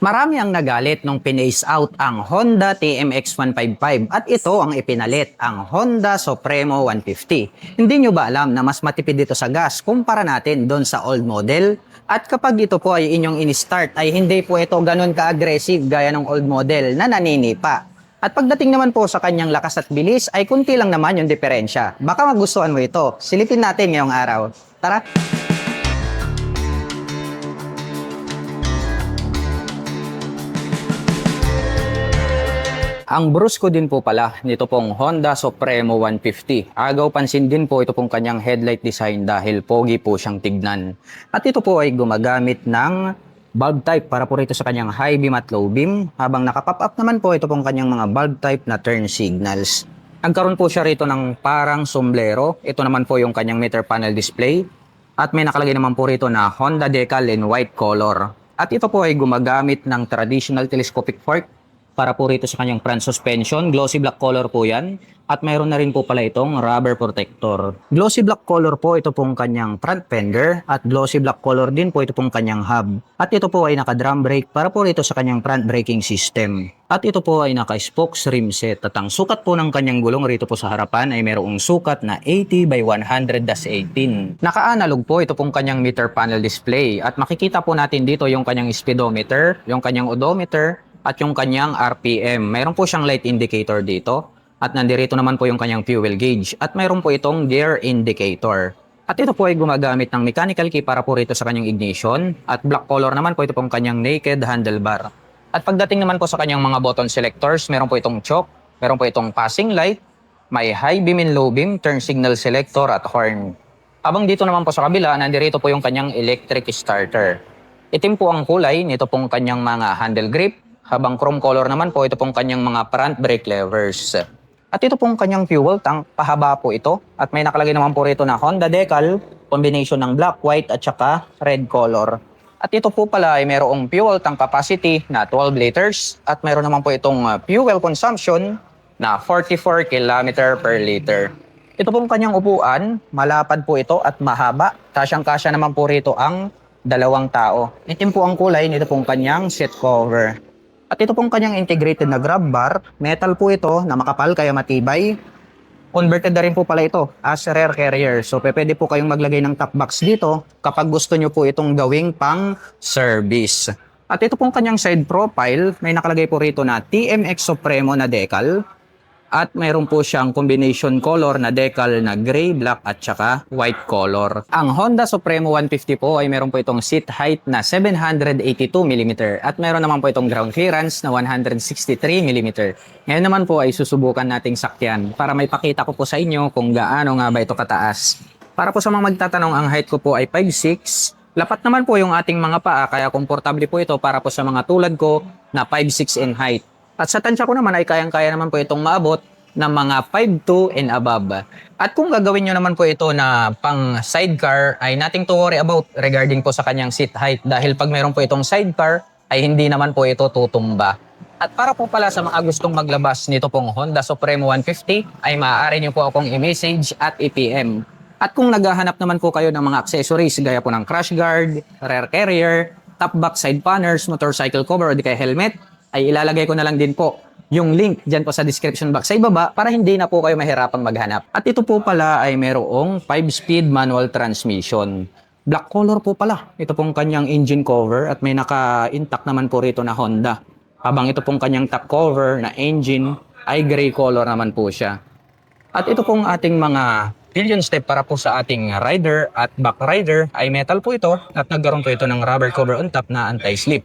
Marami ang nagalit nung pinace out ang Honda TMX 155 at ito ang ipinalit, ang Honda Supremo 150. Hindi nyo ba alam na mas matipid dito sa gas kumpara natin doon sa old model? At kapag ito po ay inyong in-start ay hindi po ito ganun ka-aggressive gaya ng old model na naninipa. At pagdating naman po sa kanyang lakas at bilis ay kunti lang naman yung diferensya. Baka magustuhan mo ito. Silipin natin ngayong araw. Tara! Ang brusko din po pala nito pong Honda Supremo 150. Agaw pansin din po ito pong kanyang headlight design dahil pogi po siyang tignan. At ito po ay gumagamit ng bulb type para po rito sa kanyang high beam at low beam. Habang nakapop up naman po ito pong kanyang mga bulb type na turn signals. Nagkaroon po siya rito ng parang sombrero. Ito naman po yung kanyang meter panel display. At may nakalagay naman po rito na Honda decal in white color. At ito po ay gumagamit ng traditional telescopic fork para po rito sa kanyang front suspension. Glossy black color po yan. At mayroon na rin po pala itong rubber protector. Glossy black color po ito pong kanyang front fender at glossy black color din po ito pong kanyang hub. At ito po ay naka-drum brake para po rito sa kanyang front braking system. At ito po ay naka-spokes rim set. At ang sukat po ng kanyang gulong rito po sa harapan ay mayroong sukat na 80 by 100-18. Naka-analog po ito pong kanyang meter panel display. At makikita po natin dito yung kanyang speedometer, yung kanyang odometer, at yung kanyang RPM. Mayroon po siyang light indicator dito. At nandirito naman po yung kanyang fuel gauge. At mayroon po itong gear indicator. At ito po ay gumagamit ng mechanical key para po rito sa kanyang ignition. At black color naman po ito pong kanyang naked handlebar. At pagdating naman po sa kanyang mga button selectors, meron po itong choke, meron po itong passing light, may high beam and low beam, turn signal selector at horn. Habang dito naman po sa kabila, nandirito po yung kanyang electric starter. Itim po ang kulay nito pong kanyang mga handle grip. Habang chrome color naman po, ito pong kanyang mga front brake levers. At ito pong kanyang fuel tank, pahaba po ito. At may nakalagay naman po rito na Honda decal, combination ng black, white at saka red color. At ito po pala ay mayroong fuel tank capacity na 12 liters. At mayroon naman po itong fuel consumption na 44 km per liter. Ito pong kanyang upuan, malapad po ito at mahaba. Kasyang-kasya naman po rito ang dalawang tao. Itim po ang kulay nito pong kanyang seat cover. At ito pong kanyang integrated na grab bar, metal po ito na makapal kaya matibay. Converted na rin po pala ito as rear carrier. So pwede po kayong maglagay ng top box dito kapag gusto nyo po itong gawing pang service. At ito pong kanyang side profile, may nakalagay po rito na TMX Supremo na decal. At mayroon po siyang combination color na decal na gray, black at saka white color. Ang Honda Supremo 150 po ay mayroon po itong seat height na 782mm at mayroon naman po itong ground clearance na 163mm. Ngayon naman po ay susubukan nating sakyan para may pakita ko po sa inyo kung gaano nga ba ito kataas. Para po sa mga magtatanong, ang height ko po ay 5'6". Lapat naman po yung ating mga paa kaya komportable po ito para po sa mga tulad ko na 5'6" in height. At sa tansya ko naman ay kayang-kaya naman po itong maabot ng mga 5'2" and above. At kung gagawin nyo naman po ito na pang sidecar, ay nothing to worry about regarding po sa kanyang seat height. Dahil pag mayroon po itong sidecar, ay hindi naman po ito tutumba. At para po pala sa mga gustong maglabas nito pong Honda Supremo 150, ay maaari nyo po akong i-message at i-PM. At kung naghahanap naman po kayo ng mga accessories gaya po ng crash guard, rear carrier, top box side panners, motorcycle cover o di kaya helmet, ay ilalagay ko na lang din po yung link dyan po sa description box sa ibaba para hindi na po kayo mahirapang maghanap. At ito po pala ay mayroong 5-speed manual transmission. Black color po pala. Ito pong kanyang engine cover at may naka-intact naman po rito na Honda. Habang ito pong kanyang top cover na engine ay gray color naman po siya. At ito pong ating mga pillion step para po sa ating rider at back rider ay metal po ito at nagkaroon po ito ng rubber cover on top na anti-slip.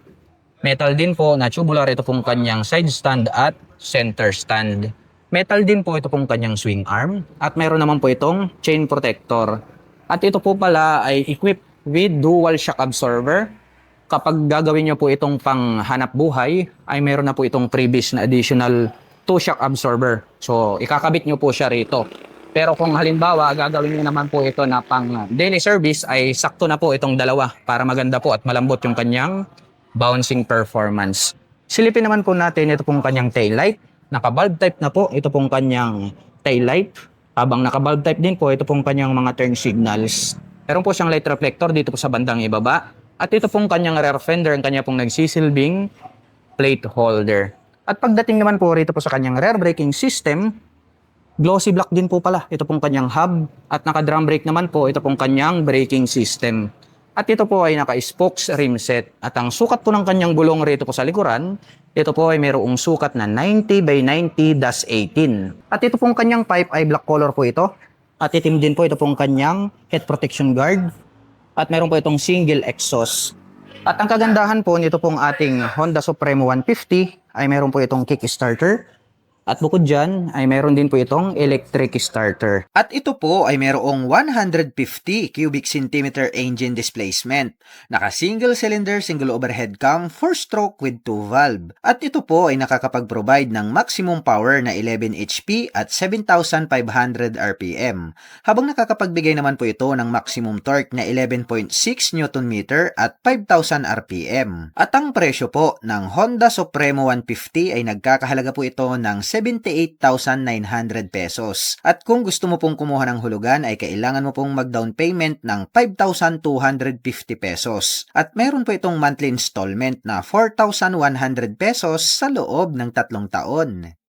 Metal din po na tubular ito pong kanyang side stand at center stand. Metal din po ito pong kanyang swing arm at mayroon naman po itong chain protector. At ito po pala ay equipped with dual shock absorber. Kapag gagawin nyo po itong panghanap buhay ay mayroon na po itong previous na additional 2 shock absorber. So ikakabit nyo po siya rito. Pero kung halimbawa gagawin nyo naman po ito na pang daily service ay sakto na po itong dalawa para maganda po at malambot yung kanyang bouncing performance. Silipin naman po natin ito pong kanyang taillight. Naka-bulb type na po ito pong kanyang taillight. Habang naka-bulb type din po ito pong kanyang mga turn signals. Meron po siyang light reflector dito po sa bandang ibaba. At ito pong kanyang rear fender, ang kanya pong nagsisilbing plate holder. At pagdating naman po rito po sa kanyang rear braking system, glossy black din po pala. Ito pong kanyang hub at naka-drum brake naman po ito pong kanyang braking system. At ito po ay naka-spokes rim set. At ang sukat po ng kanyang gulong rito po sa likuran, ito po ay mayroong sukat na 90 by 90-18. At ito pong kanyang pipe ay black color po ito. At itim din po ito pong kanyang head protection guard. At meron po itong single exhaust. At ang kagandahan po nito pong ating Honda Supremo 150 ay meron po itong kickstarter. At bukod dyan, ay meron din po itong electric starter. At ito po ay merong 150 cubic centimeter engine displacement. Naka-single cylinder, single overhead cam, 4-stroke with 2 valve. At ito po ay nakakapag-provide ng maximum power na 11 HP at 7,500 RPM. Habang nakakapagbigay naman po ito ng maximum torque na 11.6 Nm at 5,000 RPM. At ang presyo po ng Honda Supremo 150 ay nagkakahalaga po ito ng 78,900 pesos. At kung gusto mo pong kumuha ng hulugan ay kailangan mo pong mag-down payment ng 5,250 pesos. At meron po itong monthly installment na 4,100 pesos sa loob ng 3 taon.